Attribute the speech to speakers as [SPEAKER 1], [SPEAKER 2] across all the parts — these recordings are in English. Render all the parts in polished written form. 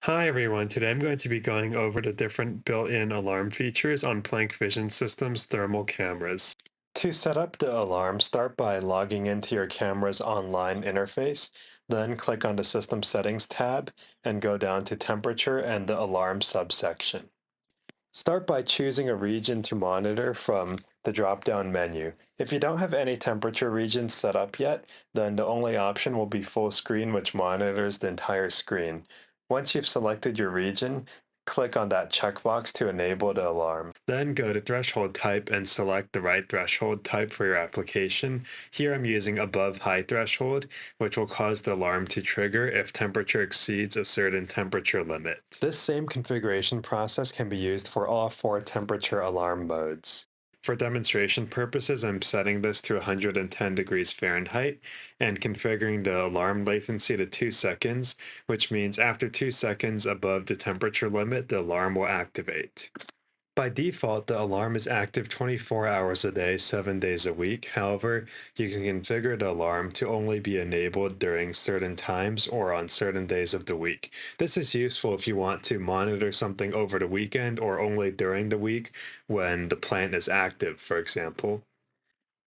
[SPEAKER 1] Hi everyone, today I'm going to be going over the different built-in alarm features on Planck Vision Systems thermal cameras. To set up the alarm, start by logging into your camera's online interface, then click on the System Settings tab and go down to Temperature and the Alarm subsection. Start by choosing a region to monitor from the drop-down menu. If you don't have any temperature regions set up yet, then the only option will be full screen, which monitors the entire screen. Once you've selected your region, click on that checkbox to enable the alarm. Then go to threshold type and select the right threshold type for your application. Here I'm using above high threshold, which will cause the alarm to trigger if temperature exceeds a certain temperature limit. This same configuration process can be used for all four temperature alarm modes. For demonstration purposes, I'm setting this to 110 degrees Fahrenheit and configuring the alarm latency to 2 seconds, which means after 2 seconds above the temperature limit, the alarm will activate. By default, the alarm is active 24 hours a day, 7 days a week. However, you can configure the alarm to only be enabled during certain times or on certain days of the week. This is useful if you want to monitor something over the weekend or only during the week when the plant is active, for example.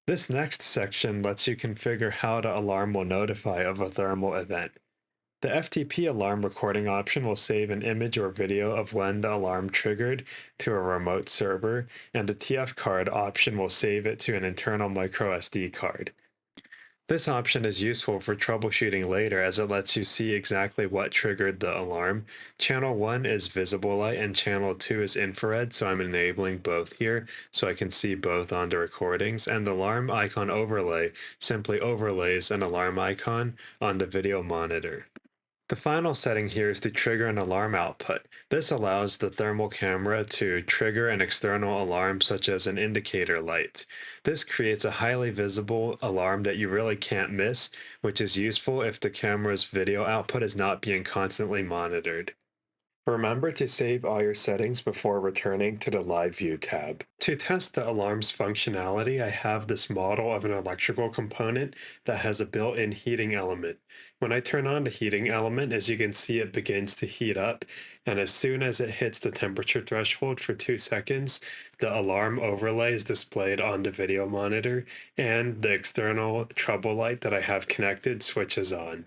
[SPEAKER 1] This next section lets you configure how the alarm will notify of a thermal event. The FTP alarm recording option will save an image or video of when the alarm triggered to a remote server, and the TF card option will save it to an internal micro SD card. This option is useful for troubleshooting later as it lets you see exactly what triggered the alarm. Channel 1 is visible light and channel 2 is infrared, so I'm enabling both here so I can see both on the recordings. And the alarm icon overlay simply overlays an alarm icon on the video monitor. The final setting here is to trigger an alarm output. This allows the thermal camera to trigger an external alarm such as an indicator light. This creates a highly visible alarm that you really can't miss, which is useful if the camera's video output is not being constantly monitored. Remember to save all your settings before returning to the Live View tab. To test the alarm's functionality, I have this model of an electrical component that has a built-in heating element. When I turn on the heating element, as you can see, it begins to heat up, and as soon as it hits the temperature threshold for 2 seconds, the alarm overlay is displayed on the video monitor, and the external trouble light that I have connected switches on.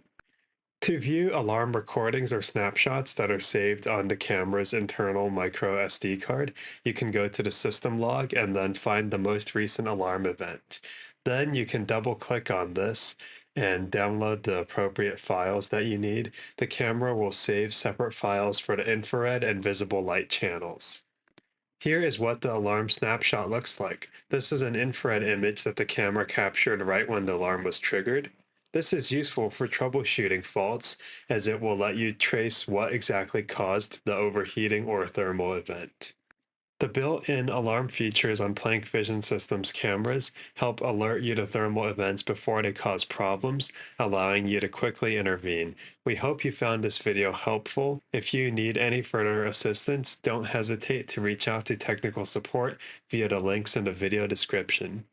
[SPEAKER 1] To view alarm recordings or snapshots that are saved on the camera's internal micro SD card, you can go to the system log and then find the most recent alarm event. Then you can double click on this and download the appropriate files that you need. The camera will save separate files for the infrared and visible light channels. Here is what the alarm snapshot looks like. This is an infrared image that the camera captured right when the alarm was triggered. This is useful for troubleshooting faults as it will let you trace what exactly caused the overheating or thermal event. The built-in alarm features on Planck Vision Systems cameras help alert you to thermal events before they cause problems, allowing you to quickly intervene. We hope you found this video helpful. If you need any further assistance, don't hesitate to reach out to technical support via the links in the video description.